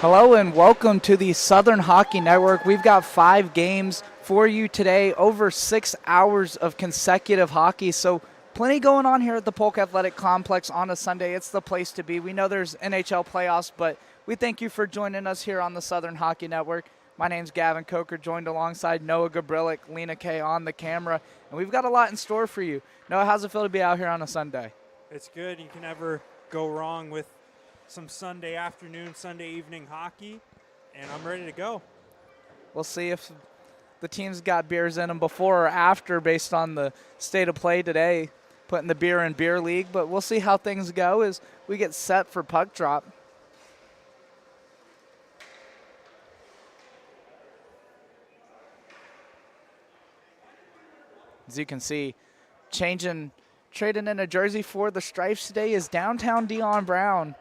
Hello and welcome to the Southern Hockey Network. We've got 5 games for you today, over 6 hours of consecutive hockey. So plenty going on here at the Polk Athletic Complex on a Sunday. It's the place to be. We know there's NHL playoffs, but we thank you for joining us here on the Southern Hockey Network. My name's Gavin Coker, joined alongside Noah Gabryluk, Lena Kay on the camera. And we've got a lot in store for you. Noah, how's it feel to be out here on a Sunday? It's good. You can never go wrong with some Sunday afternoon, Sunday evening hockey, and I'm ready to go. We'll see if the teams got beers in them before or after based on the state of play today, putting the beer in beer league, but we'll see how things go as we get set for puck drop. As you can see, trading in a jersey for the Stripes today is downtown Dion Brown.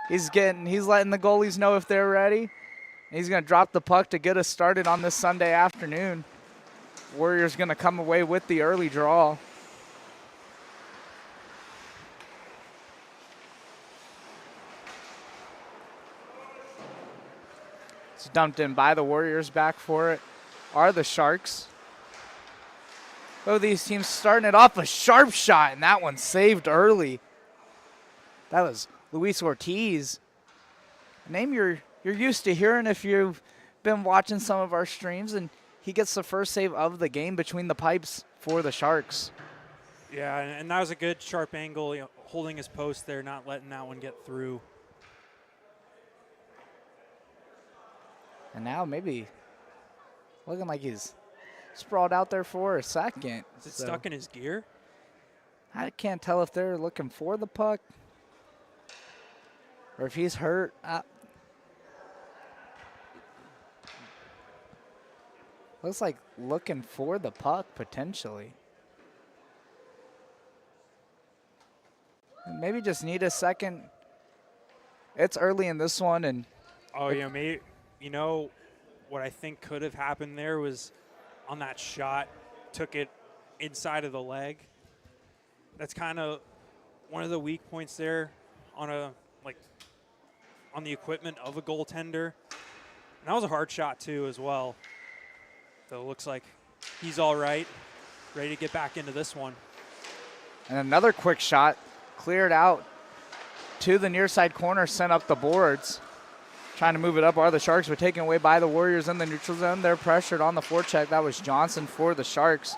He's letting the goalies know if they're ready. He's going to drop the puck to get us started on this Sunday afternoon. Warriors going to come away with the early draw. It's dumped in by the Warriors. Back for it are the Sharks. Both these teams starting it off a sharp shot, and that one saved early. That was Luis Ortiz, a name you're used to hearing if you've been watching some of our streams, and he gets the first save of the game between the pipes for the Sharks. Yeah, and that was a good sharp angle, holding his post there, not letting that one get through. And now maybe looking like he's sprawled out there for a second. Is it stuck in his gear? I can't tell if they're looking for the puck or if he's hurt. Looks like looking for the puck, potentially. And maybe just need a second. It's early in this one. And maybe, what I think could have happened there was on that shot, took it inside of the leg. That's kind of one of the weak points there on the equipment of a goaltender. And that was a hard shot too as well. So it looks like he's all right, ready to get back into this one. And another quick shot, cleared out to the near side corner, sent up the boards. Trying to move it up are the Sharks, but taken away by the Warriors in the neutral zone. They're pressured on the forecheck. That was Johnson for the Sharks.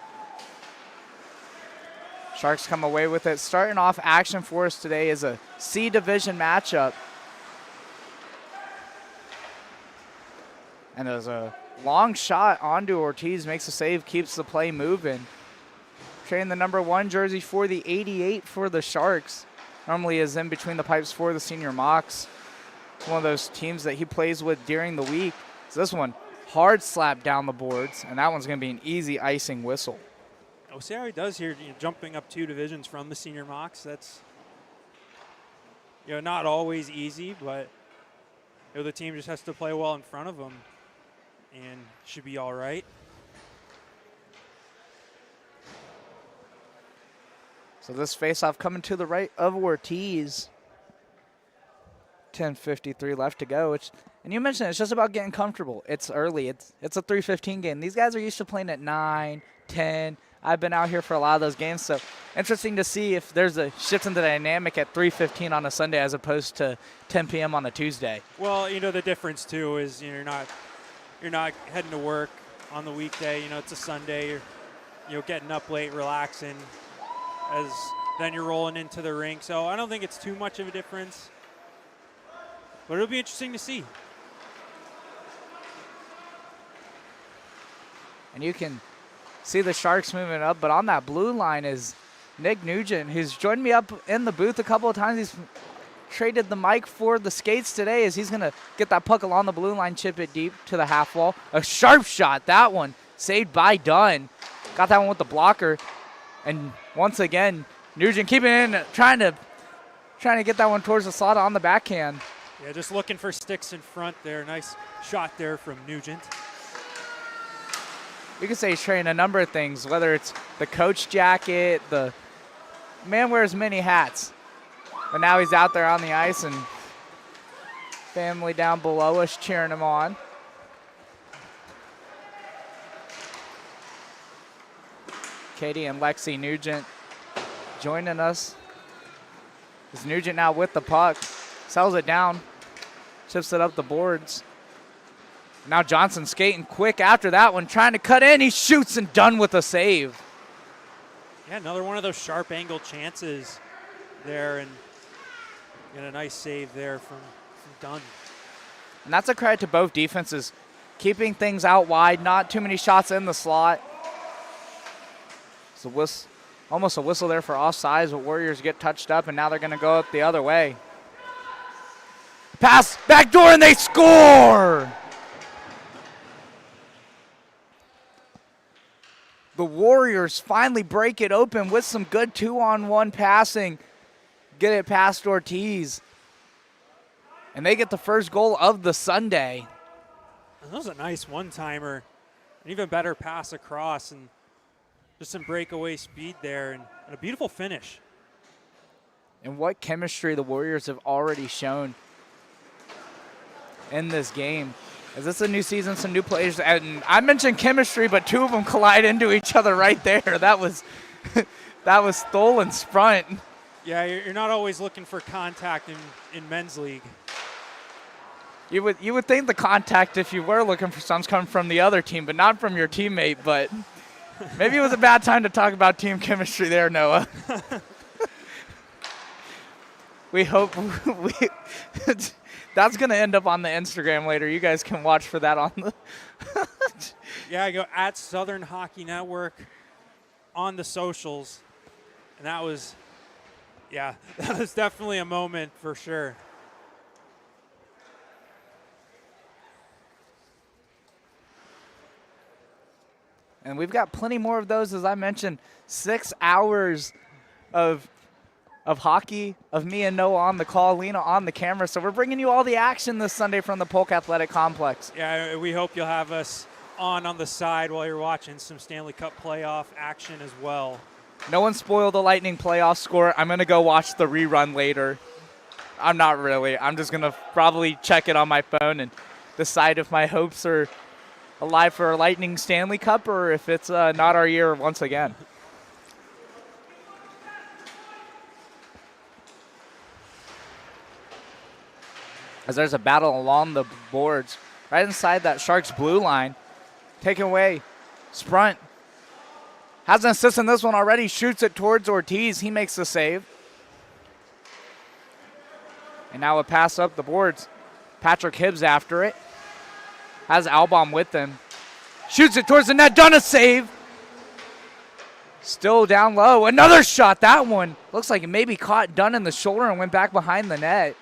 Sharks come away with it. Starting off action for us today is a C division matchup. And there's a long shot onto Ortiz, makes a save, keeps the play moving. Trading the number 1 jersey for the 88 for the Sharks. Normally is in between the pipes for the Senior Mocs. It's one of those teams that he plays with during the week. So this one, hard slap down the boards, and that one's going to be an easy icing whistle. We'll see how he does here, jumping up 2 divisions from the Senior Mocs. That's not always easy, but the team just has to play well in front of them and should be all right. So this faceoff coming to the right of Ortiz. 10:53 left to go. And you mentioned it's just about getting comfortable. It's early. It's a 3:15 game. These guys are used to playing at 9, 10. I've been out here for a lot of those games, so interesting to see if there's a shift in the dynamic at 3:15 on a Sunday as opposed to 10 p.m. on a Tuesday. Well, the difference too is you're not heading to work on the weekday. It's a Sunday. You're getting up late, relaxing, as then you're rolling into the rink. So I don't think it's too much of a difference. But it'll be interesting to see. And you can see the Sharks moving up, but on that blue line is Nick Nugent, who's joined me up in the booth a couple of times. He's traded the mic for the skates today as he's going to get that puck along the blue line, chip it deep to the half wall. A sharp shot, that one saved by Dunn. Got that one with the blocker. And once again, Nugent keeping it in, trying to get that one towards the slot on the backhand. Yeah, just looking for sticks in front there. Nice shot there from Nugent. You can say he's trying a number of things, whether it's the coach jacket, the man wears many hats. But now he's out there on the ice and Family down below us cheering him on. Katie and Lexi Nugent joining us. Is Nugent now with the puck. Sells it down. Chips it up the boards. Now Johnson skating quick after that one, trying to cut in. He shoots and done with a save. Yeah, another one of those sharp angle chances there, and a nice save there from Dunn. And that's a credit to both defenses, keeping things out wide, not too many shots in the slot. It's almost a whistle there for offsides, but Warriors get touched up, and now they're going to go up the other way. Pass, backdoor, and they score! The Warriors finally break it open with some good 2-on-1 passing. Get it past Ortiz. And they get the first goal of the Sunday. That was a nice one-timer. An even better pass across, and just some breakaway speed there, and a beautiful finish. And what chemistry the Warriors have already shown in this game. Is this a new season, some new players? And I mentioned chemistry, but two of them collide into each other right there. That was that was Stoll and Sprunt. Yeah, you're not always looking for contact in men's league. You would think the contact, if you were looking for some's coming from the other team, but not from your teammate. But maybe it was a bad time to talk about team chemistry there, Noah. We hope that's going to end up on the Instagram later. You guys can watch for that on the. Yeah, I go at Southern Hockey Network on the socials, and that was definitely a moment for sure. And we've got plenty more of those, as I mentioned. 6 hours of hockey, of me and Noah on the call, Lena on the camera. So we're bringing you all the action this Sunday from the Polk Athletic Complex. Yeah, we hope you'll have us on the side while you're watching some Stanley Cup playoff action as well. No one spoiled the Lightning playoff score. I'm going to go watch the rerun later. I'm not really. I'm just going to probably check it on my phone and decide if my hopes are alive for a Lightning Stanley Cup or if it's not our year once again. As there's a battle along the boards, right inside that Sharks blue line. Taken away. Sprunt has an assist in this one already. Shoots it towards Ortiz. He makes the save. And now a pass up the boards. Patrick Hibbs after it. Has Albom with him. Shoots it towards the net. Done a save. Still down low. Another shot. That one looks like it maybe caught Dunn in the shoulder and went back behind the net.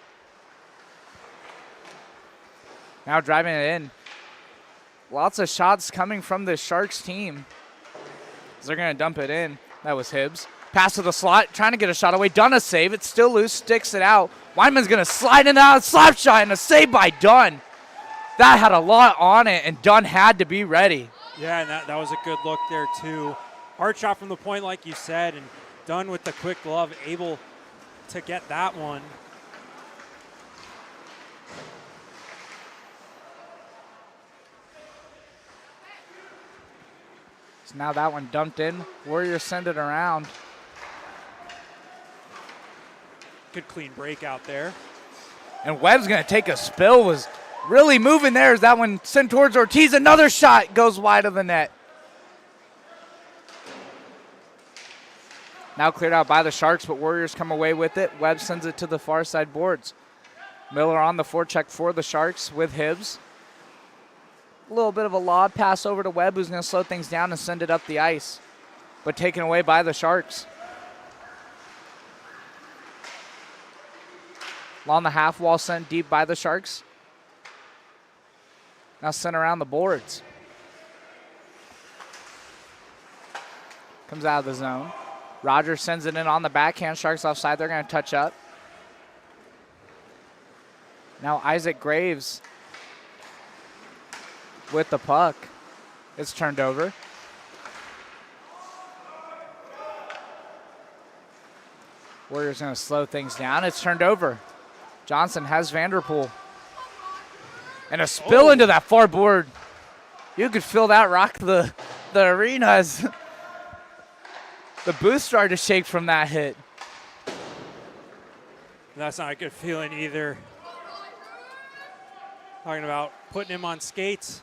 Now driving it in. Lots of shots coming from the Sharks team. They're going to dump it in. That was Hibbs. Pass to the slot, trying to get a shot away. Dunn a save. It's still loose, sticks it out. Wyman's going to slide in out, slap shot, and a save by Dunn. That had a lot on it, and Dunn had to be ready. Yeah, and that was a good look there, too. Hard shot from the point, like you said, and Dunn with the quick glove, able to get that one. So now that one dumped in. Warriors send it around. Good clean break out there. And Webb's going to take a spill. Was really moving there as that one sent towards Ortiz. Another shot goes wide of the net. Now cleared out by the Sharks, but Warriors come away with it. Webb sends it to the far side boards. Miller on the forecheck for the Sharks with Hibbs. A little bit of a lob pass over to Webb, who's going to slow things down and send it up the ice, but taken away by the Sharks. Along the half wall, sent deep by the Sharks. Now sent around the boards. Comes out of the zone. Rogers sends it in on the backhand. Sharks offside. They're going to touch up. Now Isaac Graves with the puck. It's turned over. Warriors going to slow things down. It's turned over. Johnson has Vanderpool. And a spill into that far board. You could feel that rock the arena as the booth started to shake from that hit. That's not a good feeling either. Talking about putting him on skates.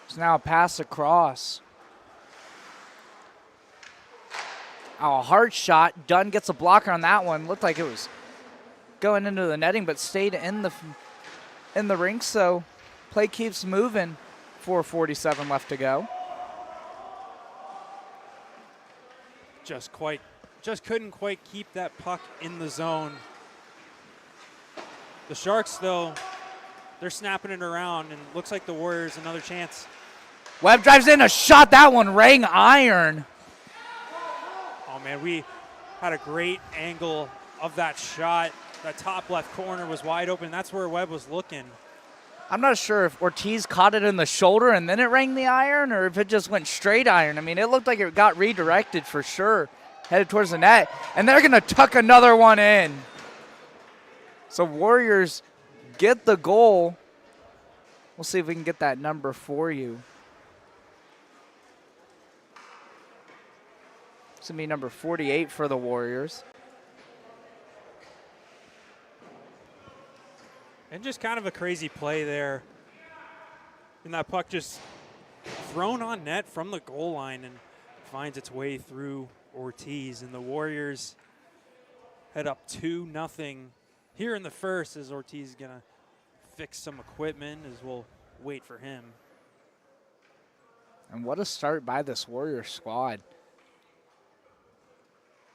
It's now a pass across. Oh, a hard shot. Dunn gets a blocker on that one. Looked like it was going into the netting, but stayed in the rink. So play keeps moving. 4:47 left to go. Just couldn't quite keep that puck in the zone. The Sharks, though, they're snapping it around, and looks like the Warriors another chance. Webb drives in a shot. That one rang iron. Oh, man, we had a great angle of that shot. That top left corner was wide open. That's where Webb was looking. I'm not sure if Ortiz caught it in the shoulder and then it rang the iron, or if it just went straight iron. I mean, it looked like it got redirected for sure, headed towards the net. And they're going to tuck another one in. So Warriors get the goal. We'll see if we can get that number for you. It's going to be number 48 for the Warriors. And just kind of a crazy play there. And that puck just thrown on net from the goal line and finds its way through Ortiz. And the Warriors head up 2-0 here in the first, as Ortiz is going to fix some equipment as we'll wait for him. And what a start by this Warrior squad.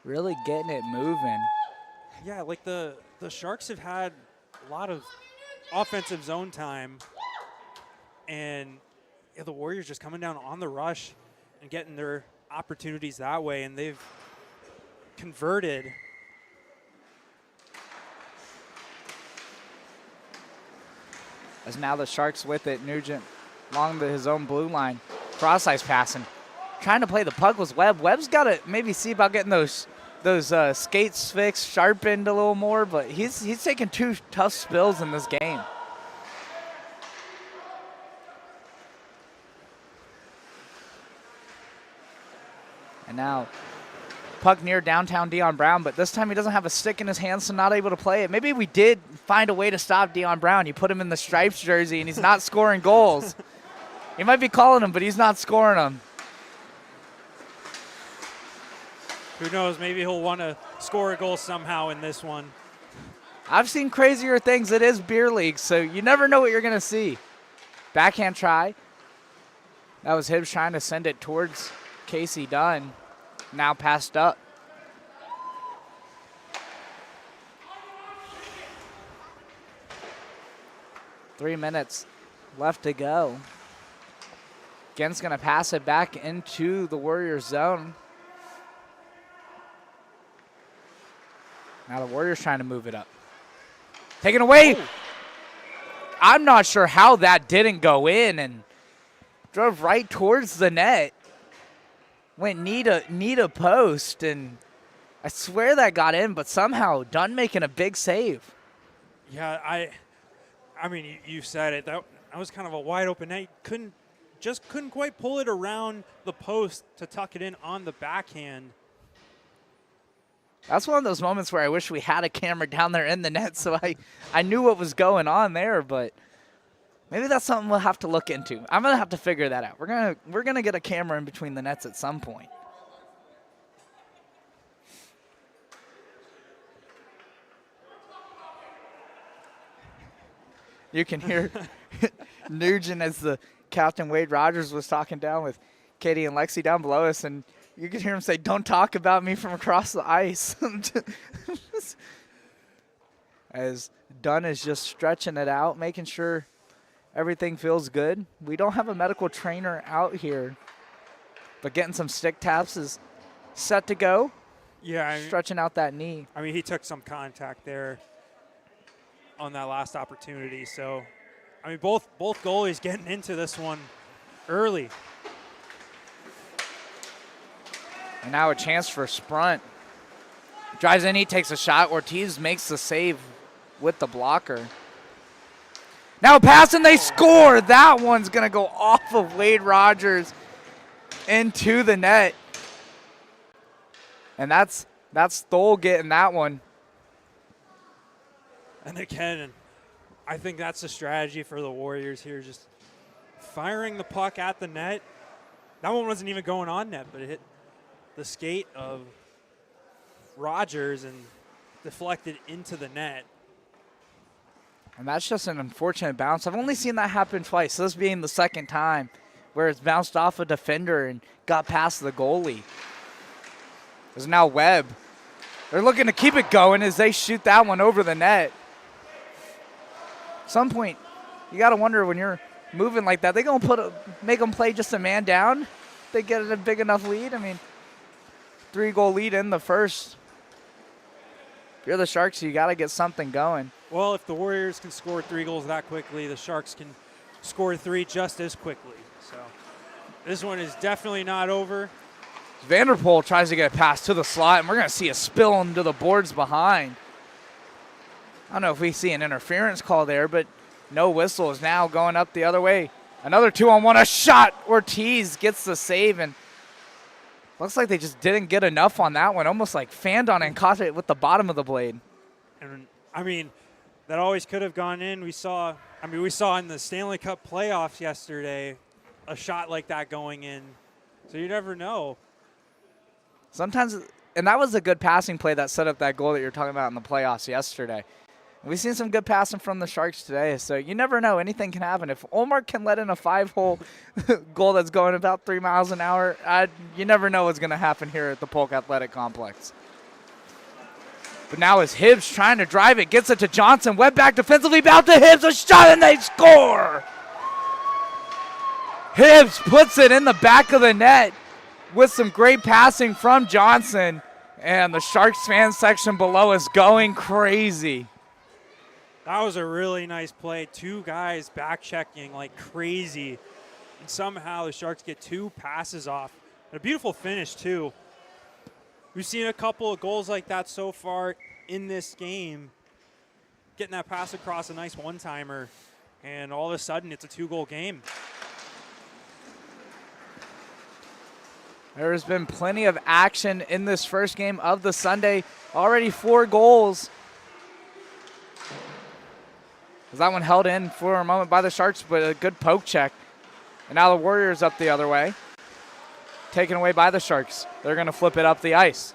Really getting it moving. Yeah, like the Sharks have had a lot of offensive zone time, and the Warriors just coming down on the rush and getting their opportunities that way, and they've converted. As now the Sharks with it, Nugent along his own blue line, cross-ice passing. Trying to play the puck was Webb. Webb's got to maybe see about getting those skates fixed, sharpened a little more, but he's taking two tough spills in this game. And now puck near downtown Dion Brown, but this time he doesn't have a stick in his hand, so not able to play it. Maybe we did find a way to stop Dion Brown. You put him in the Stripes jersey, and he's not scoring goals. He might be calling him, but he's not scoring them. Who knows, maybe he'll want to score a goal somehow in this one. I've seen crazier things. It is beer league, so you never know what you're going to see. Backhand try. That was Hibbs trying to send it towards Casey Dunn. Now passed up. Three minutes left to go. Gent's going to pass it back into the Warriors zone. Now the Warriors trying to move it up. Taken away. Oh. I'm not sure how that didn't go in, and drove right towards the net. Went knee to post, and I swear that got in, but somehow Dunn making a big save. Yeah, I mean, you said it. That was kind of a wide open net. Couldn't quite pull it around the post to tuck it in on the backhand. That's one of those moments where I wish we had a camera down there in the net so I knew what was going on there, but maybe that's something we'll have to look into. I'm going to have to figure that out. We're gonna get a camera in between the nets at some point. You can hear Nugent as the captain, Wade Rogers, was talking down with Katie and Lexi down below us, and you can hear him say, "Don't talk about me from across the ice." As Dunn is just stretching it out, making sure everything feels good. We don't have a medical trainer out here, but getting some stick taps is set to go. Yeah. Stretching out that knee. I mean, he took some contact there. on that last opportunity. So, I mean, both goalies getting into this one early. And now a chance for Sprunt. Drives in, he takes a shot. Ortiz makes the save with the blocker. Now a pass and they score. That one's going to go off of Wade Rogers into the net. And that's Stoll getting that one. And again, I think that's the strategy for the Warriors here, just firing the puck at the net. That one wasn't even going on net, but it hit the skate of Rogers and deflected into the net. And that's just an unfortunate bounce. I've only seen that happen twice, this being the second time, where it's bounced off a defender and got past the goalie. There's now Webb. They're looking to keep it going as they shoot that one over the net. At some point, you got to wonder when you're moving like that, they going to make them play just a man down? They get a big enough lead? I mean, 3-goal lead in the first. If you're the Sharks, you got to get something going. Well, if the Warriors can score 3 goals that quickly, the Sharks can score 3 just as quickly. So this one is definitely not over. Vanderpool tries to get a pass to the slot, and we're going to see a spill into the boards behind. I don't know if we see an interference call there, but no whistle is now going up the other way. Another 2-on-1, a shot. Ortiz gets the save, and looks like they just didn't get enough on that one. Almost like fanned on it and caught it with the bottom of the blade. And I mean, that always could have gone in. We saw in the Stanley Cup playoffs yesterday a shot like that going in. So you never know. Sometimes, and that was a good passing play that set up that goal that you're talking about in the playoffs yesterday. We've seen some good passing from the Sharks today, so you never know. Anything can happen. If Omar can let in a 5-hole goal that's going about 3 miles an hour, you never know what's going to happen here at the Polk Athletic Complex. But now is Hibbs trying to drive it, gets it to Johnson. Webb back defensively, bound to Hibbs, a shot, and they score! Hibbs puts it in the back of the net with some great passing from Johnson, and the Sharks fan section below is going crazy. That was a really nice play. 2 guys back checking like crazy. And somehow the Sharks get 2 passes off. And a beautiful finish, too. We've seen a couple of goals like that so far in this game. Getting that pass across, a nice one-timer. And all of a sudden, it's a 2-goal game. There's been plenty of action in this first game of the Sunday. Already 4 goals. That one held in for a moment by the Sharks, but a good poke check. And now the Warriors up the other way. Taken away by the Sharks. They're going to flip it up the ice.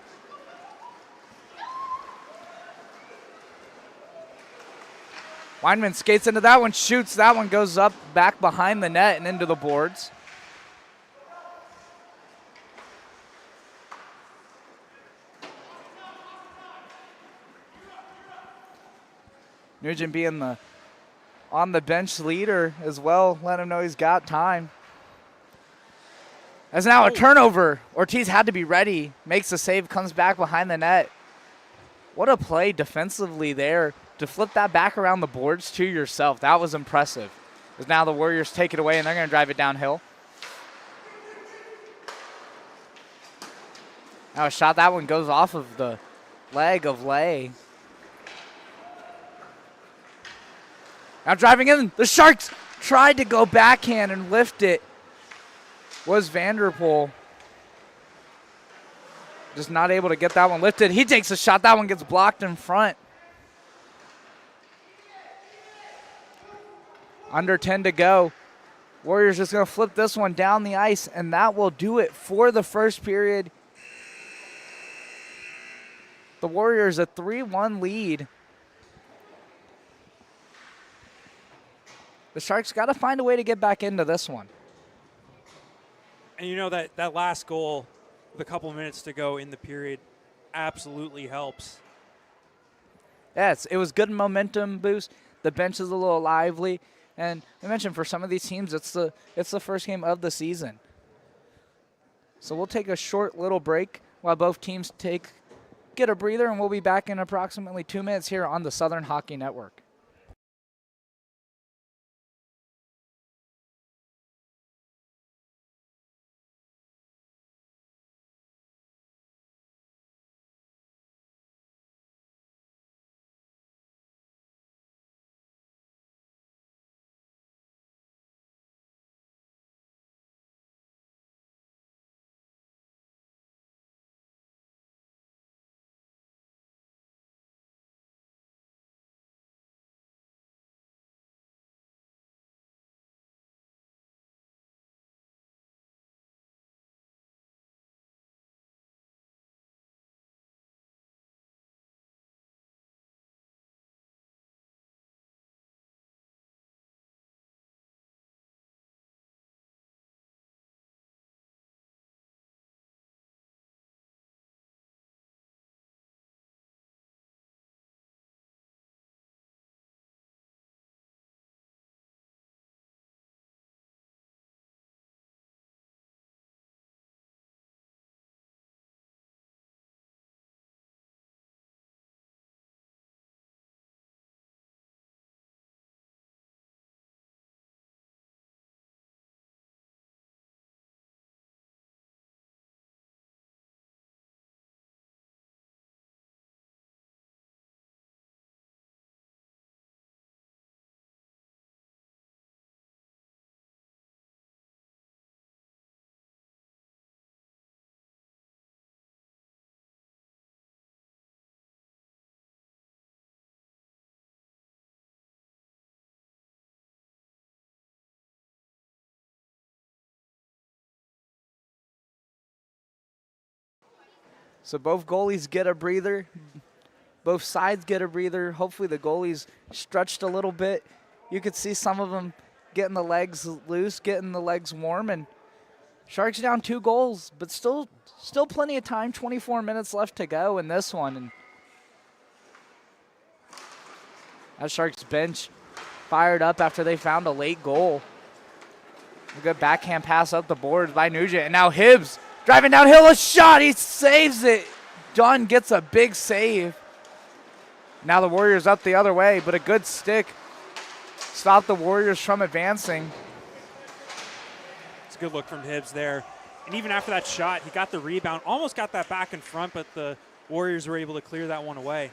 Weinman skates into that one, shoots. That one goes up back behind the net and into the boards. Nugent being the on the bench leader as well, let him know he's got time. As now a turnover. Ortiz had to be ready, makes the save, comes back behind the net. What a play defensively there to flip that back around the boards to yourself. That was impressive. As now the Warriors take it away and they're going to drive it downhill. Now a shot, that one goes off of the leg of Lay. Now driving in, the Sharks tried to go backhand and lift it. Was Vanderpool. Just not able to get that one lifted. He takes a shot, that one gets blocked in front. Under 10 to go. Warriors just going to flip this one down the ice, and that will do it for the first period. The Warriors a 3-1 lead. The Sharks got to find a way to get back into this one. And you know that last goal with a couple of minutes to go in the period absolutely helps. Yes, it was good momentum boost. The bench is a little lively. And I mentioned for some of these teams, it's the first game of the season. So we'll take a short little break while both teams get a breather, and we'll be back in approximately 2 minutes here on the Southern Hockey Network. So both goalies get a breather. Both sides get a breather. Hopefully the goalies stretched a little bit. You could see some of them getting the legs loose, getting the legs warm, and Sharks down 2 goals, but still plenty of time. 24 minutes left to go in this one. And that Sharks bench fired up after they found a late goal. A good backhand pass up the boards by Nugent, and now Hibbs driving downhill, a shot, he saves it. Dunn gets a big save. Now the Warriors up the other way, but a good stick stopped the Warriors from advancing. It's a good look from Hibbs there. And even after that shot, he got the rebound, almost got that back in front, but the Warriors were able to clear that one away.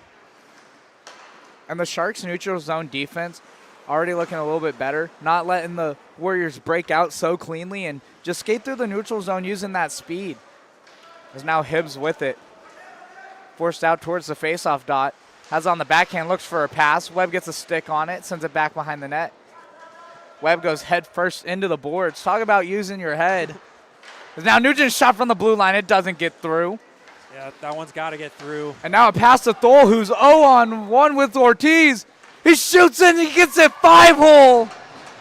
And the Sharks' neutral zone defense already looking a little bit better, not letting the Warriors break out so cleanly and just skate through the neutral zone using that speed. There's now Hibbs with it. Forced out towards the faceoff dot. Has on the backhand, looks for a pass. Webb gets a stick on it, sends it back behind the net. Webb goes head first into the boards. Talk about using your head. There's now Nugent's shot from the blue line. It doesn't get through. Yeah, that one's got to get through. And now a pass to Thole, who's 0-on-1 with Ortiz. He shoots and he gets it 5-hole.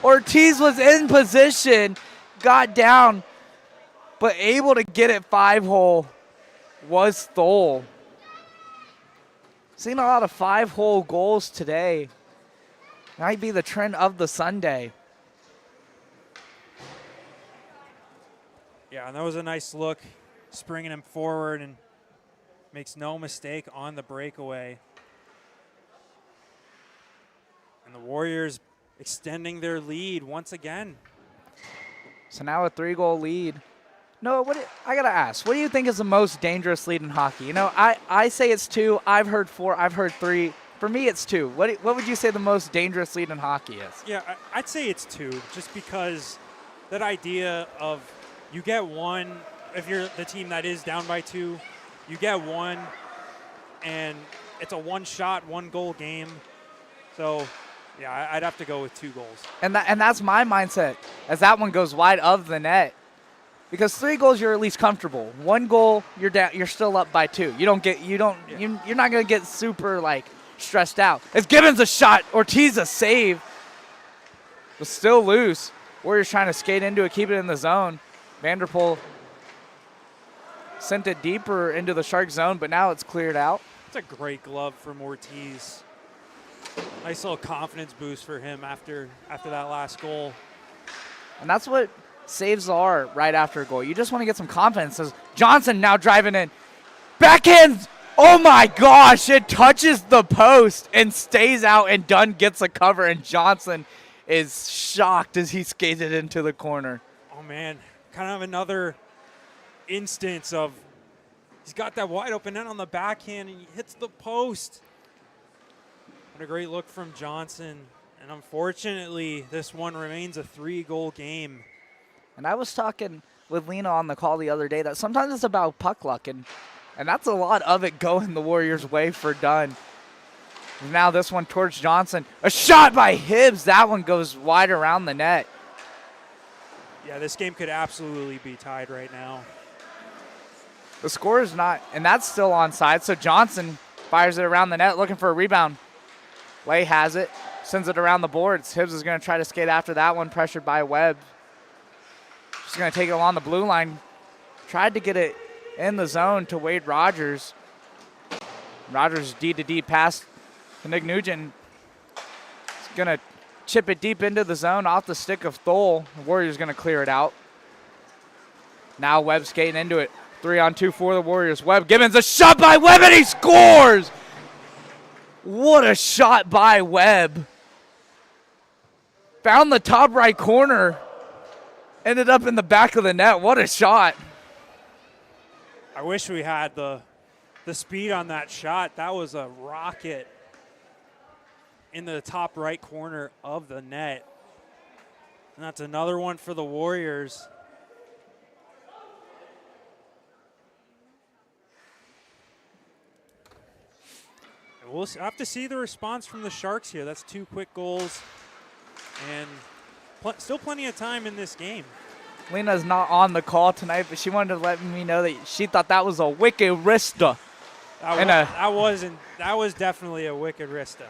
Ortiz was in position, got down, but able to get it 5-hole was Thole. Seen a lot of 5-hole goals today. Might be the trend of the Sunday. Yeah, and that was a nice look, springing him forward and makes no mistake on the breakaway. And the Warriors extending their lead once again. So now a 3-goal lead. No, I got to ask, what do you think is the most dangerous lead in hockey? You know, I say it's 2. I've heard 4. I've heard 3. For me, it's 2. What would you say the most dangerous lead in hockey is? Yeah, I'd say it's 2, just because that idea of you get 1, if you're the team that is down by 2, you get 1, and it's a 1-shot, 1-goal game. So, yeah, I'd have to go with 2 goals. And that's my mindset, as that one goes wide of the net. Because 3 goals, you're at least comfortable. 1 goal, you're down. You're still up by 2. You're not gonna get super stressed out. As Gibbons a shot, Ortiz a save, but still loose. Warriors trying to skate into it, keep it in the zone. Vanderpool sent it deeper into the Shark zone, but now it's cleared out. It's a great glove from Ortiz. Nice little confidence boost for him after that last goal. And that's what saves are right after a goal. You just want to get some confidence. As Johnson now driving in. Backhand. Oh my gosh. It touches the post and stays out, and Dunn gets a cover, and Johnson is shocked as he skated into the corner. Oh man, kind of another instance of he's got that wide open net on the backhand and he hits the post. What a great look from Johnson. And unfortunately, this one remains a 3-goal game. And I was talking with Lena on the call the other day that sometimes it's about puck luck, and that's a lot of it going the Warriors' way for Dunn. Now this one towards Johnson. A shot by Hibbs. That one goes wide around the net. Yeah, this game could absolutely be tied right now. The score is not, and that's still onside, so Johnson fires it around the net looking for a rebound. Lay has it, sends it around the boards. Hibbs is going to try to skate after that one, pressured by Webb. Just going to take it along the blue line. Tried to get it in the zone to Wade Rogers. Rogers D-to-D pass to Nick Nugent. He's going to chip it deep into the zone off the stick of Thole. The Warriors going to clear it out. Now Webb skating into it. 3-on-2 for the Warriors. Webb, Gibbons, a shot by Webb, and he scores! What a shot by Webb. Found the top right corner. Ended up in the back of the net. What a shot. I wish we had the speed on that shot. That was a rocket in the top right corner of the net. And that's another one for the Warriors. And we'll have to see the response from the Sharks here. That's 2 quick goals and still plenty of time in this game. Lena's not on the call tonight, but she wanted to let me know that she thought that was a wicked wrista. That was definitely a wicked wrista.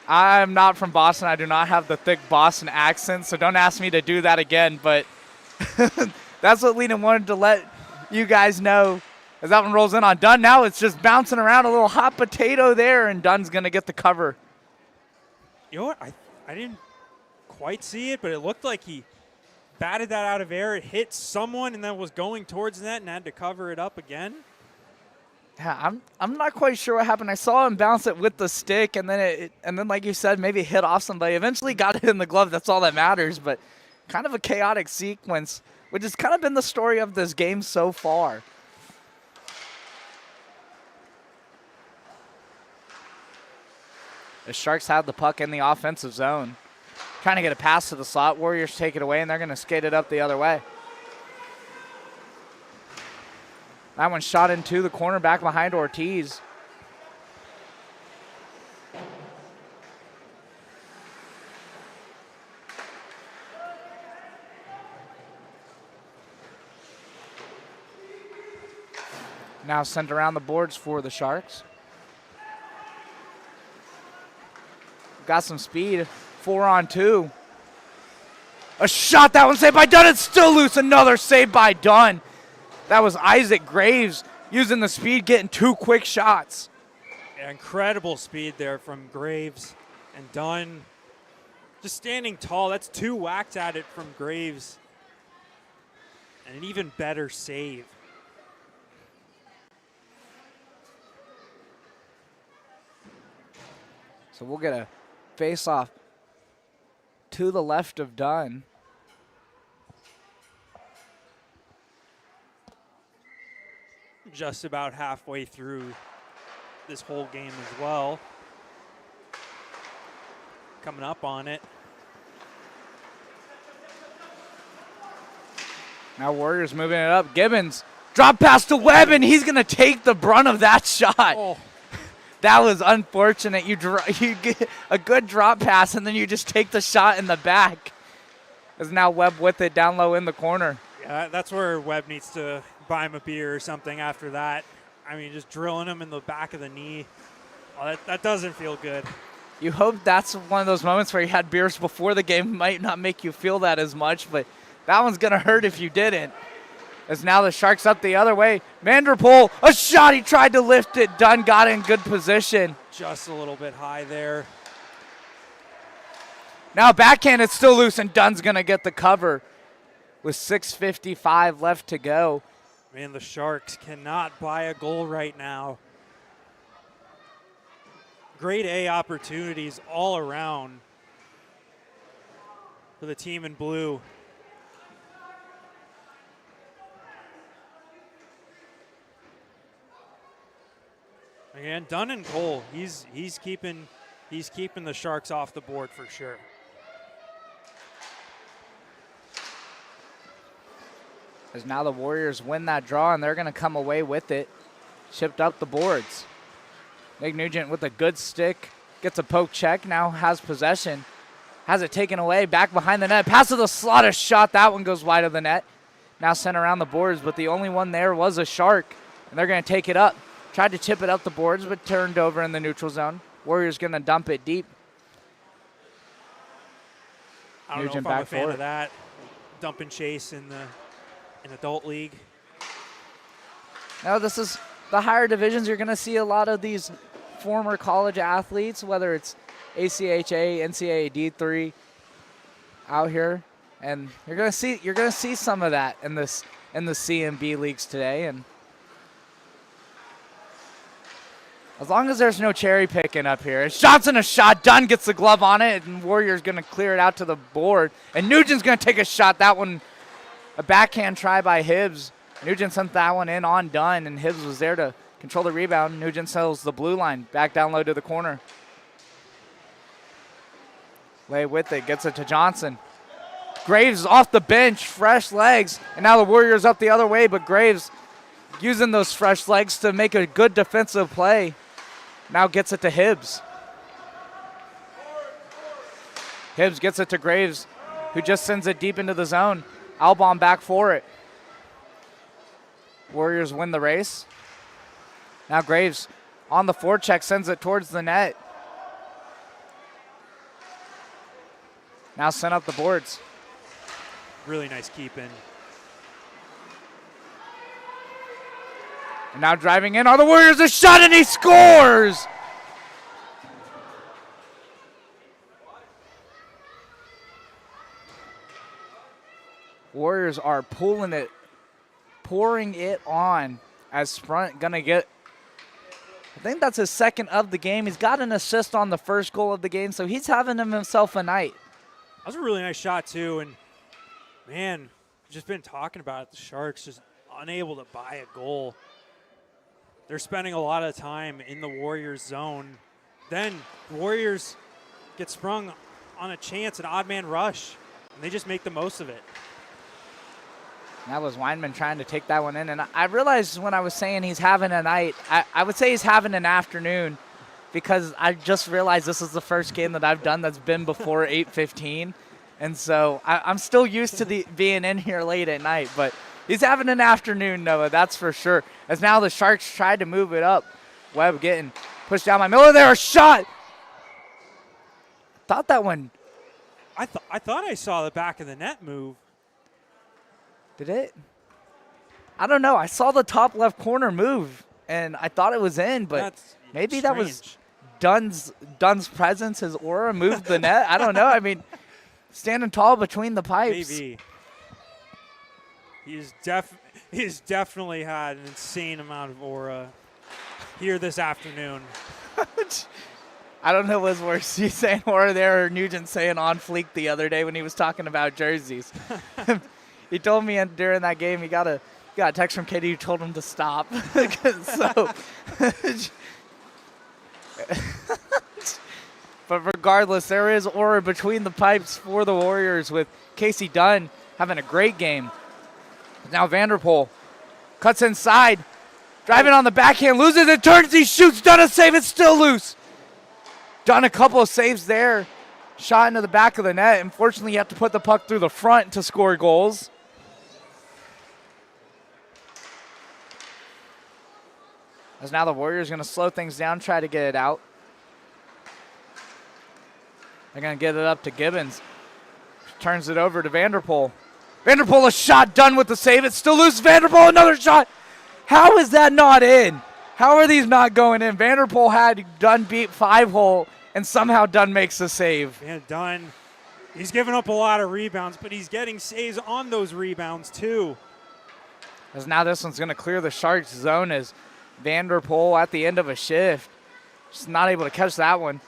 I'm not from Boston. I do not have the thick Boston accent, so don't ask me to do that again. But that's what Lena wanted to let you guys know. As that one rolls in on Dunn, now it's just bouncing around, a little hot potato there, and Dunn's going to get the cover. You know what? I didn't quite see it, but it looked like he batted that out of air. It hit someone and then was going towards net and had to cover it up again. Yeah, I'm not quite sure what happened. I saw him bounce it with the stick, and then like you said, maybe hit off somebody. Eventually got it in the glove. That's all that matters. But kind of a chaotic sequence, which has kind of been the story of this game so far. The Sharks have the puck in the offensive zone. Trying to get a pass to the slot. Warriors take it away, and they're going to skate it up the other way. That one shot into the corner back behind Ortiz. Now sent around the boards for the Sharks. Got some speed. 4-on-2. A shot, that one saved by Dunn. It's still loose. Another save by Dunn. That was Isaac Graves using the speed, getting 2 quick shots. Yeah, incredible speed there from Graves and Dunn. Just standing tall. That's 2 whacks at it from Graves. And an even better save. So we'll get a face-off to the left of Dunn. Just about halfway through this whole game as well. Coming up on it. Now Warriors moving it up. Gibbons, drop pass to Webb, and he's going to take the brunt of that shot. Oh. That was unfortunate. You get a good drop pass, and then you just take the shot in the back. As now Webb with it down low in the corner. Yeah, that's where Webb needs to buy him a beer or something after that. I mean, just drilling him in the back of the knee. Oh, that doesn't feel good. You hope that's one of those moments where you had beers before the game. Might not make you feel that as much, but that one's going to hurt if you didn't. As now the Sharks up the other way. Vanderpool, a shot. He tried to lift it. Dunn got in good position. Just a little bit high there. Now backhand, it's still loose, and Dunn's going to get the cover with 6:55 left to go. Man, the Sharks cannot buy a goal right now. Grade A opportunities all around for the team in blue. Again, Dunn and Cole, he's keeping the Sharks off the board for sure. As now the Warriors win that draw, and they're going to come away with it. Chipped up the boards. Nick Nugent with a good stick. Gets a poke check, now has possession. Has it taken away, back behind the net. Pass to the slot, a shot. That one goes wide of the net. Now sent around the boards, but the only one there was a Shark, and they're going to take it up. Tried to chip it up the boards, but turned over in the neutral zone. Warriors going to dump it deep. I don't know if I'm a fan of that. Dump and chase in adult league. Now this is the higher divisions. You're going to see a lot of these former college athletes, whether it's ACHA, NCAA D3 out here, and you're going to see some of that in the CMB leagues today. And as long as there's no cherry picking up here. Shots and a shot. Dunn gets the glove on it, and Warriors going to clear it out to the board. And Nugent's going to take a shot. That one, a backhand try by Hibbs. Nugent sent that one in on Dunn, and Hibbs was there to control the rebound. Nugent sells the blue line. Back down low to the corner. Lay with it. Gets it to Johnson. Graves off the bench. Fresh legs. And now the Warriors up the other way, but Graves using those fresh legs to make a good defensive play. Now gets it to Hibbs. Hibbs gets it to Graves, who just sends it deep into the zone. Albon back for it. Warriors win the race. Now Graves on the forecheck sends it towards the net. Now sent up the boards. Really nice keeping. And now driving in are the Warriors. A shot and he scores! Warriors are pouring it on as Sprunt gonna get, I think that's his second of the game. He's got an assist on the first goal of the game, so he's having himself a night. That was a really nice shot too, and man, we've just been talking about it. The Sharks just unable to buy a goal. They're spending a lot of time in the Warriors zone. Then the Warriors get sprung on a chance, an odd man rush, and they just make the most of it. That was Weinman trying to take that one in. And I realized when I was saying he's having a night, I would say he's having an afternoon because I just realized this is the first game that I've done that's been before 8:15. And so I'm still used to being in here late at night. But he's having an afternoon, Noah, that's for sure. As now the Sharks tried to move it up. Webb getting pushed down by Miller there. A shot. Thought that one. I thought I saw the back of the net move. Did it? I don't know. I saw the top left corner move, and I thought it was in, but That's maybe strange. that was Dunn's presence, his aura moved the net. I don't know. I mean, standing tall between the pipes. Maybe. He's definitely had an insane amount of aura here this afternoon. I don't know what's worse, you saying aura there or Nugent saying on fleek the other day when he was talking about jerseys. He told me during that game he got a text from Katie who told him to stop. So, but regardless, there is aura between the pipes for the Warriors with Casey Dunn having a great game. Now Vanderpool cuts inside, driving on the backhand, loses it, turns, he shoots, Dunn a save, it's still loose. Dunn a couple of saves there, shot into the back of the net. Unfortunately, you have to put the puck through the front to score goals. As now the Warriors going to slow things down, try to get it out. They're going to get it up to Gibbons. Turns it over to Vanderpool. Vanderpool a shot, done with the save. It's still loose. Vanderpool another shot. How is that not in? How are these not going in? Vanderpool had Dunn beat 5-hole, and somehow Dunn makes the save. Man, Dunn, he's giving up a lot of rebounds, but he's getting saves on those rebounds too. As now this one's going to clear the Sharks zone as Vanderpool at the end of a shift. Just not able to catch that one.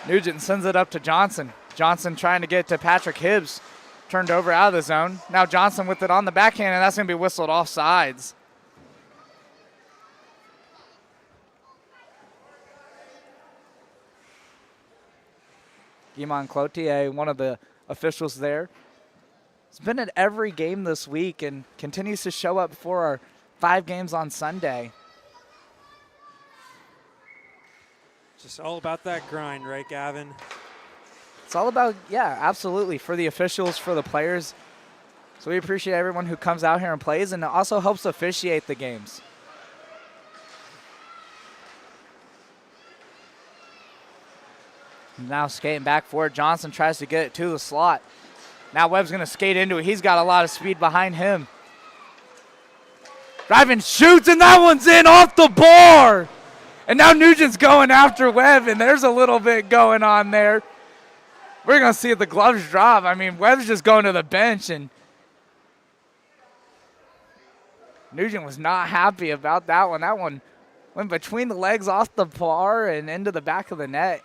Nugent sends it up to Johnson. Johnson trying to get to Patrick Hibbs. Turned over out of the zone. Now Johnson with it on the backhand, and that's going to be whistled off sides. Guimond Cloutier, one of the officials there. He's been at every game this week and continues to show up for our 5 games on Sunday. Just all about that grind, right, Gavin? It's all about, yeah, absolutely, for the officials, for the players. So we appreciate everyone who comes out here and plays, and it also helps officiate the games. Now skating back for it. Johnson tries to get it to the slot. Now Webb's going to skate into it. He's got a lot of speed behind him. Driving, shoots, and that one's in off the bar. And now Nugent's going after Webb, and there's a little bit going on there. We're going to see the gloves drop. I mean, Webb's just going to the bench, and Nugent was not happy about that one. That one went between the legs off the bar and into the back of the net.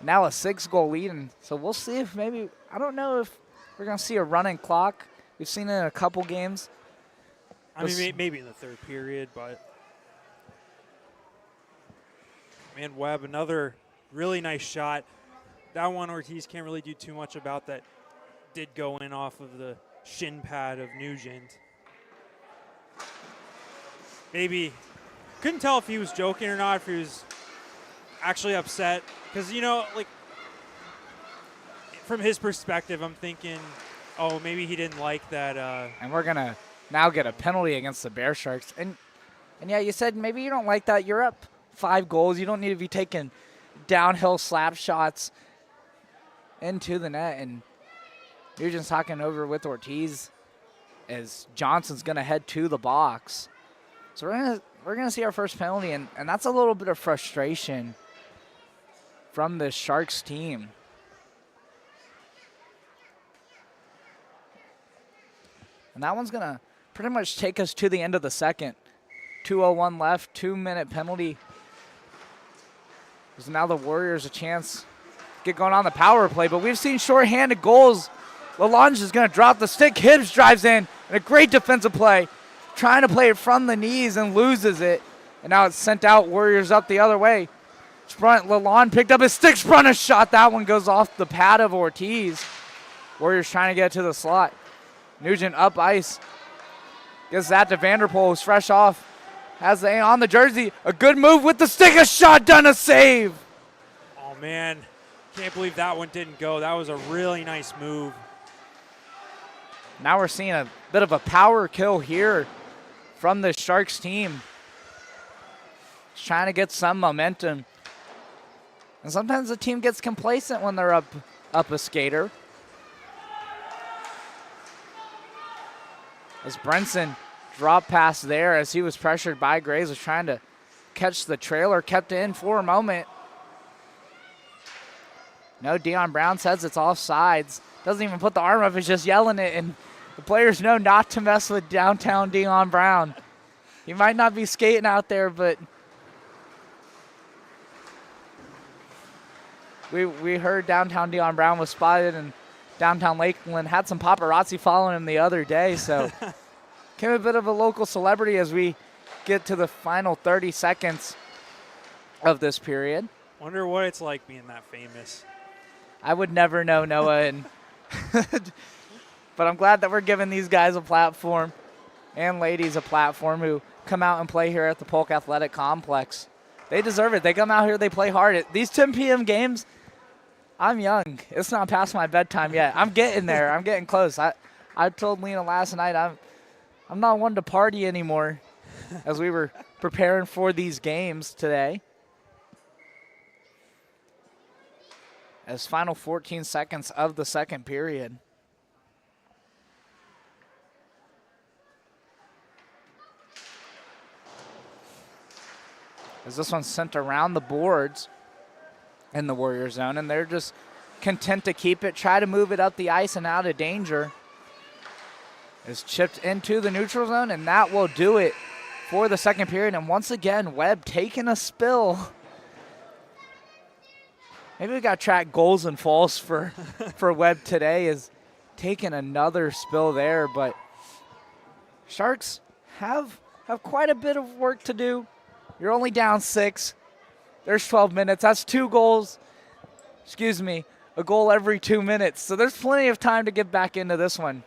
Now a 6-goal lead, and so we'll see if maybe, I don't know if we're going to see a running clock. We've seen it in a couple games. I mean, maybe in the third period, but man, Webb, another really nice shot. That one Ortiz can't really do too much about. That did go in off of the shin pad of Nugent. Maybe, couldn't tell if he was joking or not, if he was actually upset. Because, you know, like, from his perspective, I'm thinking Oh, maybe he didn't like that. And we're going to now get a penalty against the Bear Sharks. And yeah, you said maybe you don't like that. You're up 5 goals. You don't need to be taking downhill slap shots into the net. And Nugent's talking over with Ortiz as Johnson's going to head to the box. So we're gonna see our first penalty, and that's a little bit of frustration from the Sharks team. And that one's gonna pretty much take us to the end of the second. 2:01 left, 2-minute penalty. Gives now the Warriors a chance to get going on the power play, but we've seen shorthanded goals. Lalonde is gonna drop the stick. Hibbs drives in, and a great defensive play. Trying to play it from the knees and loses it. And now it's sent out. Warriors up the other way. Lalonde picked up his stick, sprung a shot. That one goes off the pad of Ortiz. Warriors trying to get to the slot. Nugent up ice. Gives that to Vanderpool, who's fresh off. Has the on the jersey. A good move with the stick. A shot done, a save. Oh, man. Can't believe that one didn't go. That was a really nice move. Now we're seeing a bit of a power kill here from the Sharks team. Just trying to get some momentum. And sometimes the team gets complacent when they're up a skater. As Brenson dropped past there as he was pressured by Graves, was trying to catch the trailer, kept it in for a moment. No, Dion Brown says it's offsides. Doesn't even put the arm up, he's just yelling it, and the players know not to mess with downtown Dion Brown. He might not be skating out there, but we heard downtown Dion Brown was spotted in downtown Lakeland. Had some paparazzi following him the other day, so became a bit of a local celebrity as we get to the final 30 seconds of this period. Wonder what it's like being that famous. I would never know, Noah, and but I'm glad that we're giving these guys a platform and ladies a platform who come out and play here at the Polk Athletic Complex. They deserve it. They come out here, they play hard. These 10 p.m. games, I'm young. It's not past my bedtime yet. I'm getting there. I'm getting close. I told Lena last night I'm not one to party anymore as we were preparing for these games today. As final 14 seconds of the second period. As this one's sent around the boards in the Warrior zone, and they're just content to keep it, try to move it up the ice and out of danger. It's chipped into the neutral zone, and that will do it for the second period. And once again, Webb taking a spill. Maybe we got to track goals and falls for Webb today, is taking another spill there, but Sharks have quite a bit of work to do. You're only down 6. There's 12 minutes. That's 2 goals. Excuse me, a goal every 2 minutes. So there's plenty of time to get back into this one.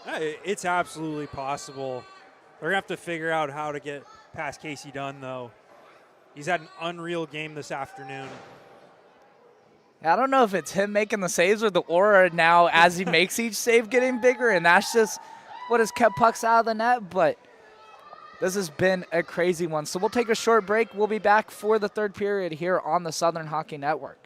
It's absolutely possible. They're going to have to figure out how to get past Casey Dunn, though. He's had an unreal game this afternoon. I don't know if it's him making the saves or the aura now as he makes each save getting bigger, and that's just what has kept pucks out of the net, but this has been a crazy one. So we'll take a short break. We'll be back for the third period here on the Southern Hockey Network.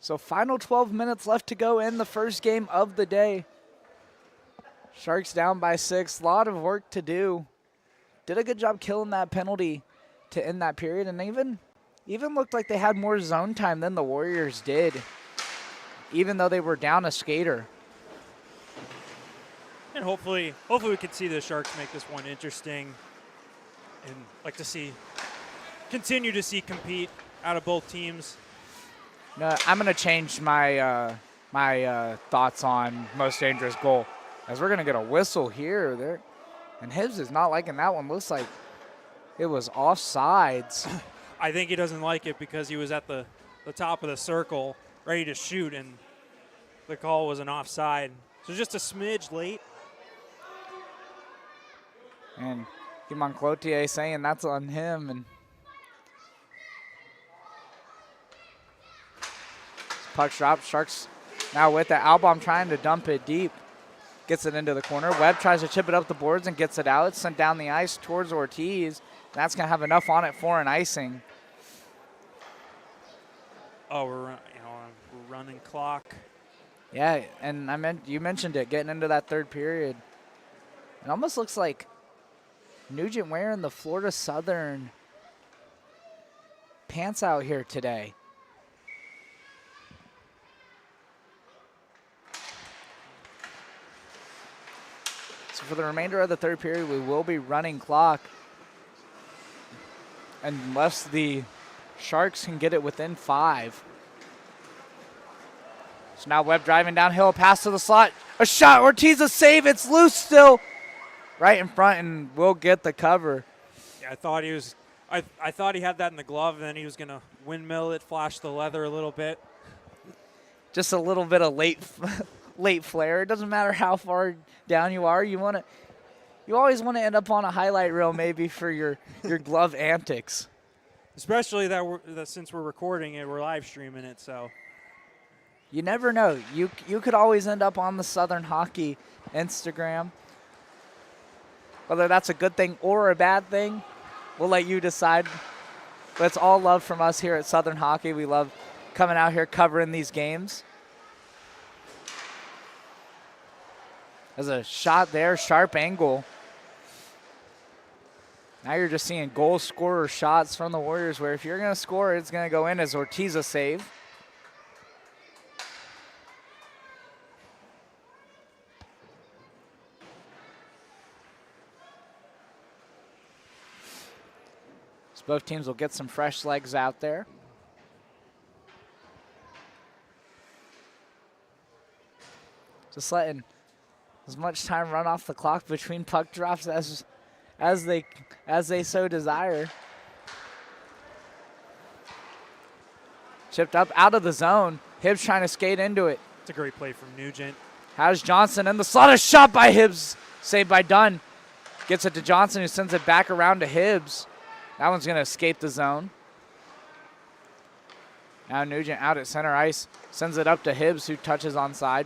So final 12 minutes left to go in the first game of the day. Sharks down by 6. A lot of work to do. Did a good job killing that penalty to end that period, and even looked like they had more zone time than the Warriors did, even though they were down a skater. And hopefully we can see the Sharks make this one interesting, and like to continue to see compete out of both teams. No, I'm going to change my thoughts on most dangerous goal, as we're going to get a whistle here. There, and Hibbs is not liking that one. Looks like it was offsides. I think he doesn't like it because he was at the top of the circle, ready to shoot, and the call was an offside. So just a smidge late. And Kimon Cloutier saying that's on him. And puck drop. Sharks now with it. Albom trying to dump it deep. Gets it into the corner. Webb tries to chip it up the boards and gets it out. It's sent down the ice towards Ortiz. That's going to have enough on it for an icing. Oh, we're running clock. Yeah, and you mentioned it, getting into that third period. It almost looks like Nugent wearing the Florida Southern pants out here today. So for the remainder of the third period, we will be running clock unless the Sharks can get it within 5. So now Webb driving downhill, pass to the slot, a shot, Ortiz a save, it's loose still. Right in front, and we'll get the cover. Yeah, I thought he had that in the glove, and then he was going to windmill it, flash the leather a little bit. Just a little bit of late flare. It doesn't matter how far down you are. You always want to end up on a highlight reel maybe for your glove antics. Especially that since we're recording it, we're live streaming it, so. You never know. You could always end up on the Southern Hockey Instagram. Whether that's a good thing or a bad thing, we'll let you decide. But it's all love from us here at Southern Hockey. We love coming out here covering these games. There's a shot there, sharp angle. Now you're just seeing goal scorer shots from the Warriors where if you're going to score, it's going to go in as Ortiz a save. So both teams will get some fresh legs out there. Just letting as much time run off the clock between puck drops as they so desire. Chipped up out of the zone. Hibbs trying to skate into it. It's a great play from Nugent. Has Johnson in the slot. A shot by Hibbs. Saved by Dunn. Gets it to Johnson, who sends it back around to Hibbs. That one's going to escape the zone. Now Nugent out at center ice. Sends it up to Hibbs, who touches onside.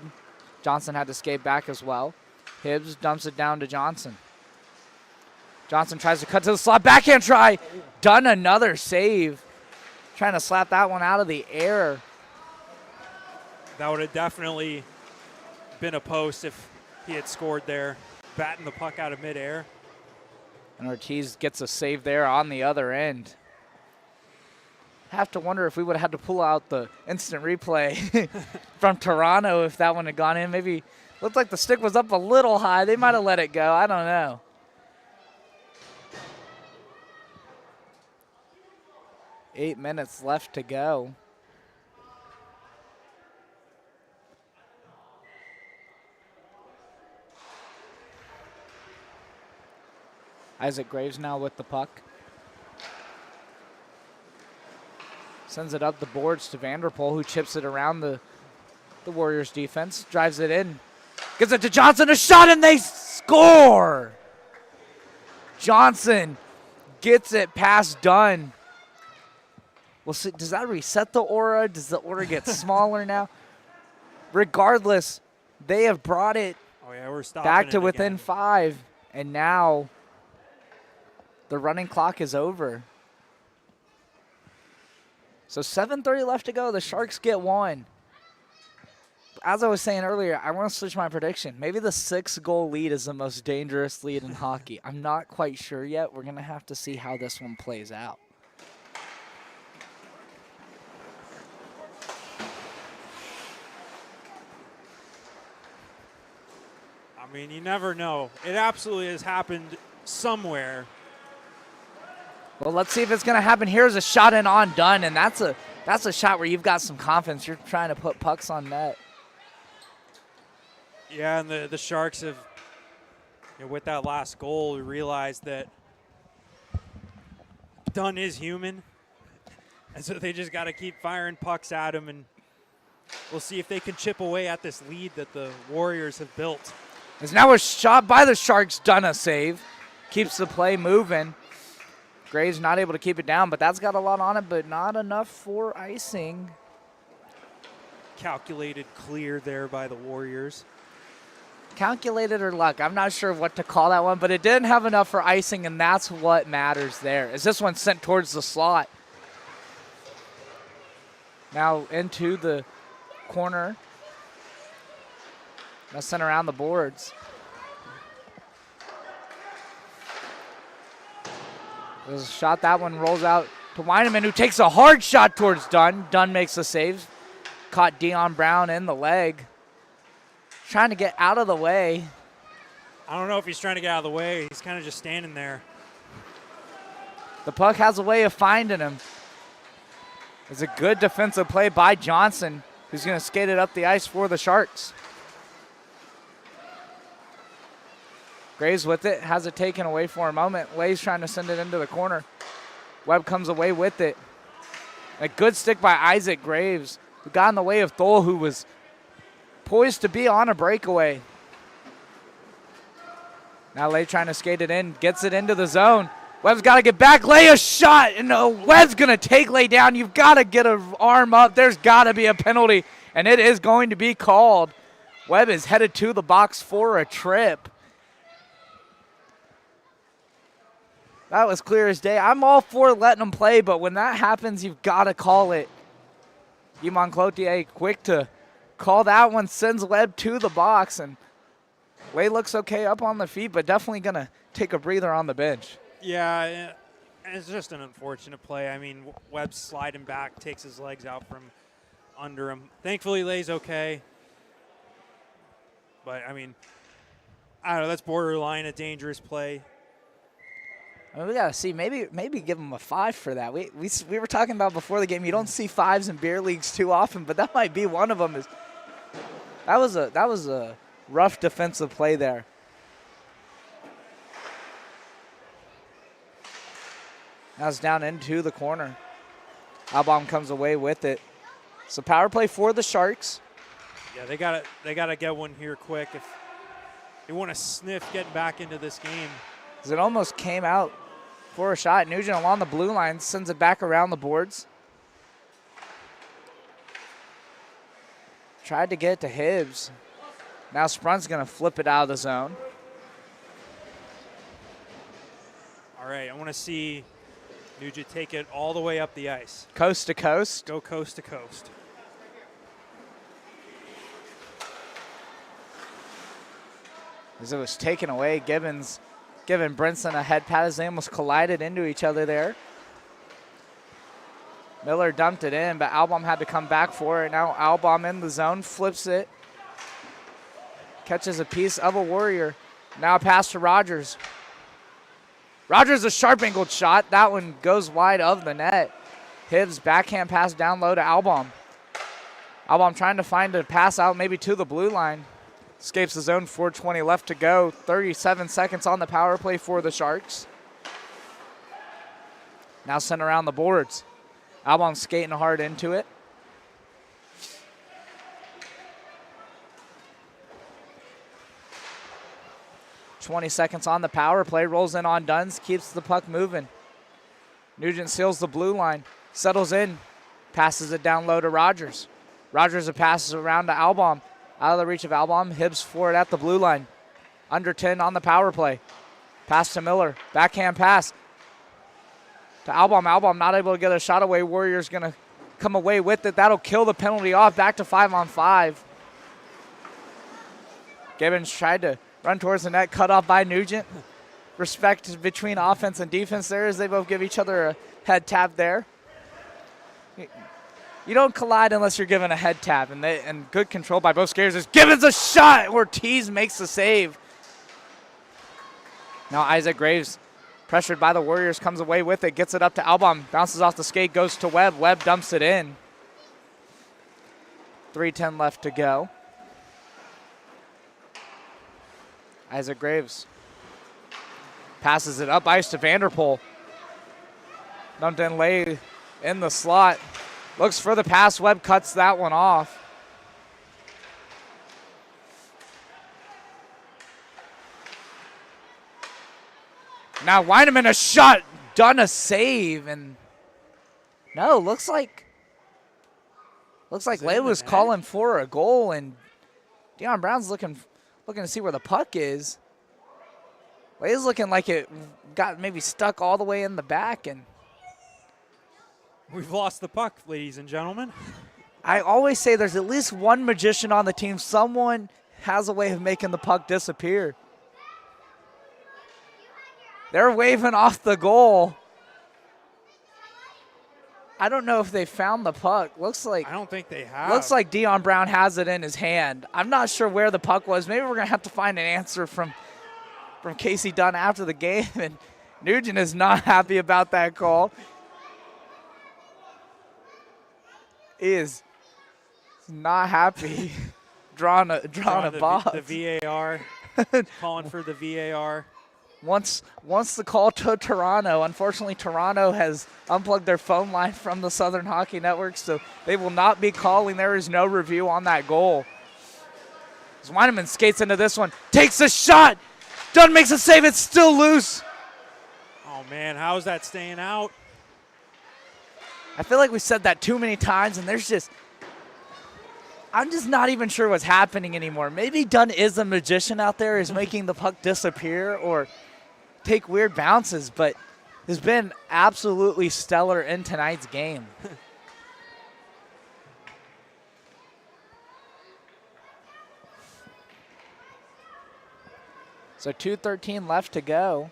Johnson had to skate back as well. Hibbs dumps it down to Johnson. Johnson tries to cut to the slot. Backhand try. Done another save. Trying to slap that one out of the air. That would have definitely been a post if he had scored there. Batting the puck out of midair. And Ortiz gets a save there on the other end. Have to wonder if we would have had to pull out the instant replay from Toronto if that one had gone in. Maybe looked like the stick was up a little high. They might have let it go. I don't know. Eight minutes left to go. Isaac Graves now with the puck. Sends it up the boards to Vanderpool, who chips it around the Warriors defense. Drives it in. Gives it to Johnson, a shot, and they score! Johnson gets it past Dunn. Well, so does that reset the aura? Does the aura get smaller now? Regardless, they have brought it back to within again. 5. And now the running clock is over. So 7:30 left to go. The Sharks get one. As I was saying earlier, I want to switch my prediction. Maybe the 6-goal lead is the most dangerous lead in hockey. I'm not quite sure yet. We're going to have to see how this one plays out. I mean, you never know. It absolutely has happened somewhere. Well, let's see if it's going to happen. Here's a shot in on Dunn, and that's a shot where you've got some confidence. You're trying to put pucks on net. Yeah, and the Sharks have, with that last goal, we realized that Dunn is human. And so they just got to keep firing pucks at him, and we'll see if they can chip away at this lead that the Warriors have built. There's now a shot by the Sharks, done a save. Keeps the play moving. Graves not able to keep it down, but that's got a lot on it, but not enough for icing. Calculated clear there by the Warriors. Calculated or luck, I'm not sure what to call that one, but it didn't have enough for icing, and that's what matters there. Is this one sent towards the slot? Now into the corner. Now sent around the boards. There's a shot, that one rolls out to Weineman, who takes a hard shot towards Dunn. Dunn makes the save. Caught Dion Brown in the leg. Trying to get out of the way. I don't know if he's trying to get out of the way. He's kind of just standing there. The puck has a way of finding him. It's a good defensive play by Johnson, who's going to skate it up the ice for the Sharks. Graves with it, has it taken away for a moment. Lay's trying to send it into the corner. Webb comes away with it. A good stick by Isaac Graves, who got in the way of Thole, who was poised to be on a breakaway. Now Lay trying to skate it in, gets it into the zone. Webb's got to get back, Lay a shot, and Webb's going to take Lay down. You've got to get an arm up. There's got to be a penalty, and it is going to be called. Webb is headed to the box for a trip. That was clear as day. I'm all for letting them play, but when that happens, you've got to call it. Guimond Cloutier quick to call that one, sends Webb to the box, and Lay looks okay up on the feet, but definitely going to take a breather on the bench. Yeah, it's just an unfortunate play. I mean, Webb's sliding back, takes his legs out from under him. Thankfully, Lay's okay. But, I mean, I don't know, that's borderline a dangerous play. I mean, we got to see, maybe give him a 5 for that. We were talking about before the game, you don't see 5s in beer leagues too often, but that might be one of them. That was a rough defensive play there. Now it's down into the corner. Albom comes away with it. So power play for the Sharks. Yeah, they gotta get one here quick if they want to sniff getting back into this game. As it almost came out for a shot. Nugent along the blue line sends it back around the boards. Tried to get it to Hibbs. Now Sprunt's going to flip it out of the zone. All right, I want to see Nugent take it all the way up the ice. Coast to coast. Go coast to coast. As it was taken away, Gibbons giving Brinson a head pat as they almost collided into each other there. Miller dumped it in, but Albom had to come back for it. Now Albom in the zone, flips it. Catches a piece of a Warrior. Now a pass to Rogers. Rogers, a sharp angled shot. That one goes wide of the net. Hibbs backhand pass down low to Albom. Albom trying to find a pass out maybe to the blue line. Escapes the zone, 4:20 left to go. 37 seconds on the power play for the Sharks. Now sent around the boards. Albom skating hard into it. .20 seconds on the power play. Rolls in on Duns, keeps the puck moving. Nugent seals the blue line, settles in, passes it down low to Rogers. Rogers passes around to Albom. Out of the reach of Albom, Hibbs for it at the blue line. Under 10 on the power play. Pass to Miller, backhand pass to Albom. Albom not able to get a shot away. Warriors going to come away with it. That'll kill the penalty off. Back to 5-on-5. Gibbons tried to run towards the net, cut off by Nugent. Respect between offense and defense there as they both give each other a head tap there. You don't collide unless you're given a head tap, and good control by both skaters. As Gibbons a shot. Ortiz makes the save. Now Isaac Graves, pressured by the Warriors, comes away with it, gets it up to Albom, bounces off the skate, goes to Webb. Webb dumps it in. 3:10 left to go. Isaac Graves passes it up ice to Vanderpool. Dumped in lay in the slot. Looks for the pass. Webb cuts that one off. Now Weineman a shot. Done a save. And no, looks like Layla's calling for a goal, and Deion Brown's looking to see where the puck is. Layla's looking like it got maybe stuck all the way in the back, and we've lost the puck, ladies and gentlemen. I always say there's at least one magician on the team. Someone has a way of making the puck disappear. They're waving off the goal. I don't know if they found the puck. I don't think they have. Looks like Deion Brown has it in his hand. I'm not sure where the puck was. Maybe we're going to have to find an answer from Casey Dunn after the game. And Nugent is not happy about that call. He is not happy. drawing a box. The VAR. Calling for the VAR. Once the call to Toronto. Unfortunately, Toronto has unplugged their phone line from the Southern Hockey Network, so they will not be calling. There is no review on that goal. As Weineman skates into this one, takes a shot. Dunn makes a save. It's still loose. Oh, man, how is that staying out? I feel like we said that too many times, and I'm just not even sure what's happening anymore. Maybe Dunn is a magician out there, is making the puck disappear or take weird bounces, but has been absolutely stellar in tonight's game. So 2:13 left to go.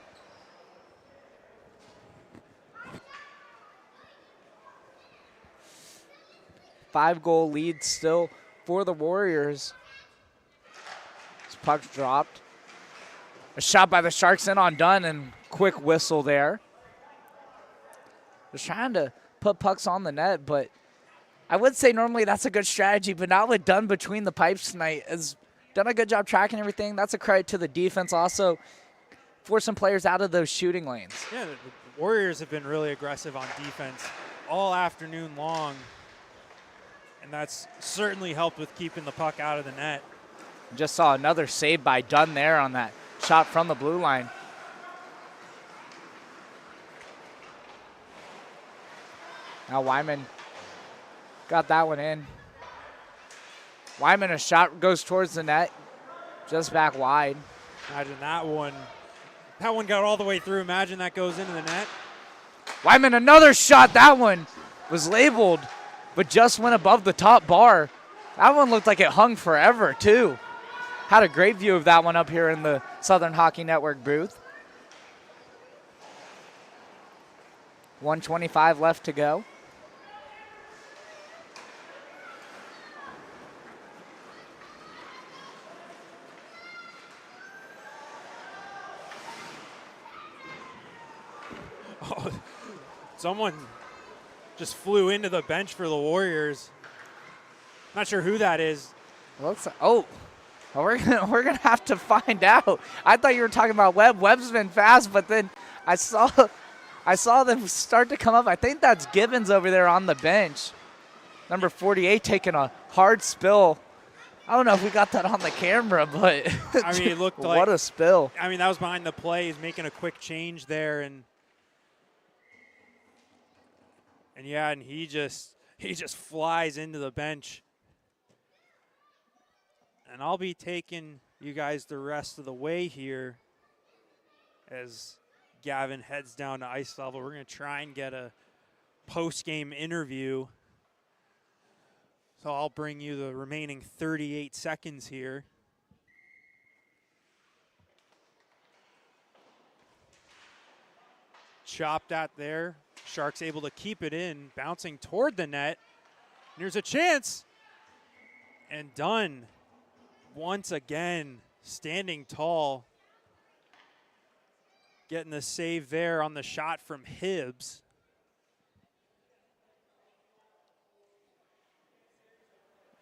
Five-goal lead still for the Warriors. This puck's dropped. A shot by the Sharks in on Dunn, and quick whistle there. Just trying to put pucks on the net, but I would say normally that's a good strategy, but not with Dunn between the pipes tonight. Has done a good job tracking everything. That's a credit to the defense also, forcing players out of those shooting lanes. Yeah, the Warriors have been really aggressive on defense all afternoon long, and that's certainly helped with keeping the puck out of the net. Just saw another save by Dunn there on that shot from the blue line. Now Wyman got that one in. Wyman, a shot goes towards the net, just back wide. Imagine that one. That one got all the way through. Imagine that goes into the net. Wyman, another shot. That one was labeled, but just went above the top bar. That one looked like it hung forever, too. Had a great view of that one up here in the Southern Hockey Network booth. 1:25 left to go. Oh, someone just flew into the bench for the Warriors. Not sure who that is. Looks like, oh, well, we're gonna have to find out. I thought you were talking about Webb. Webb's been fast, but then I saw them start to come up. I think that's Gibbons over there on the bench. Number 48 taking a hard spill. I don't know if we got that on the camera, but I mean, it looked like what a spill. I mean, that was behind the play. He's making a quick change there, and yeah, and he just flies into the bench. And I'll be taking you guys the rest of the way here as Gavin heads down to ice level. We're going to try and get a post-game interview So I'll bring you the remaining 38 seconds here. Chopped at there. Sharks able to keep it in, bouncing toward the net. Here's a chance. And Dunn, once again, standing tall. Getting the save there on the shot from Hibbs.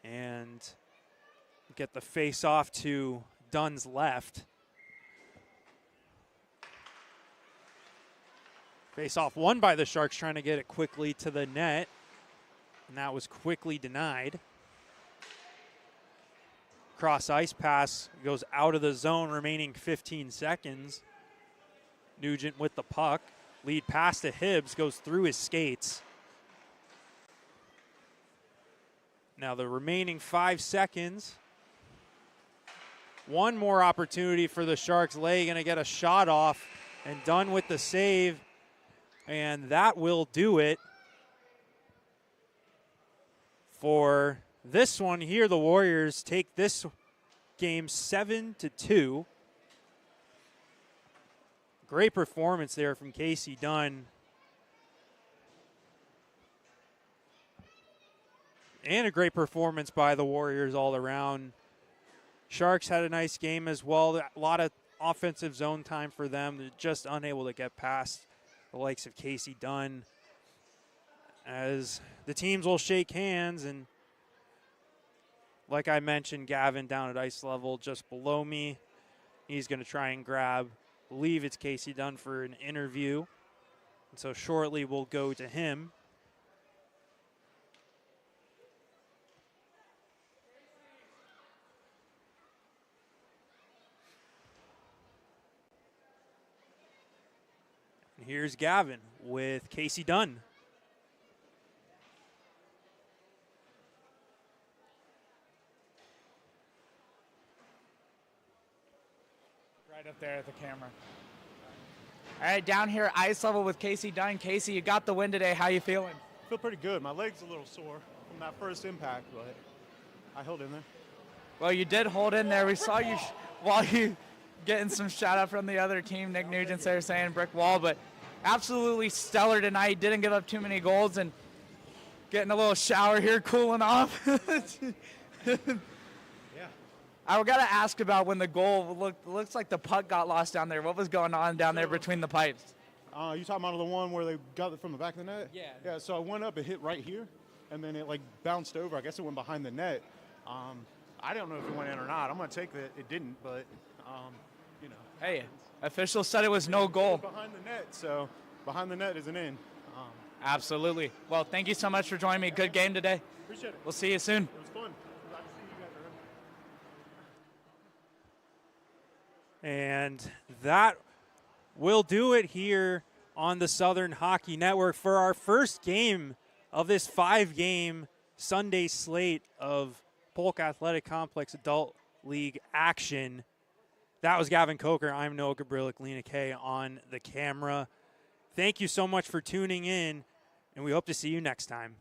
And get the face off to Dunn's left. Face off won by the Sharks, trying to get it quickly to the net. And that was quickly denied. Cross ice pass goes out of the zone, remaining 15 seconds. Nugent with the puck. Lead pass to Hibbs, goes through his skates. Now the remaining 5 seconds. One more opportunity for the Sharks. Lay going to get a shot off, and Dunn with the save. And that will do it for this one here. The Warriors take this game 7-2. Great performance there from Casey Dunn. And a great performance by the Warriors all around. Sharks had a nice game as well. A lot of offensive zone time for them. They're just unable to get past the likes of Casey Dunn. As the teams will shake hands, and like I mentioned, Gavin down at ice level just below me. He's going to try and grab, I believe it's Casey Dunn, for an interview. And so shortly we'll go to him. And here's Gavin with Casey Dunn. Right up there at the camera. All right, down here, ice level with Casey Dunn. Casey, you got the win today. How you feeling? I feel pretty good. My leg's a little sore from that first impact, but I held in there. Well, you did hold in there. We saw you while you getting some shout out from the other team. Nick Nugent's there saying brick wall, but absolutely stellar tonight. Didn't give up too many goals, and getting a little shower here, cooling off. Yeah. I got to ask about when the goal looks like the puck got lost down there. What was going on down there between the pipes? You talking about the one where they got it from the back of the net? Yeah. Yeah, so I went up, it hit right here, and then it like bounced over. I guess it went behind the net. I don't know if it went in or not. I'm going to take that it didn't, but, you know. Hey, officials said it was no goal. Behind the net, so behind the net is an in. Absolutely. Well, thank you so much for joining me. Good game today. Appreciate it. We'll see you soon. It was fun. Glad to see you guys around. And that will do it here on the Southern Hockey Network for our first game of this 5-game Sunday slate of Polk Athletic Complex Adult League action. That was Gavin Coker. I'm Noah Gabryluk, Lena K on the camera. Thank you so much for tuning in, and we hope to see you next time.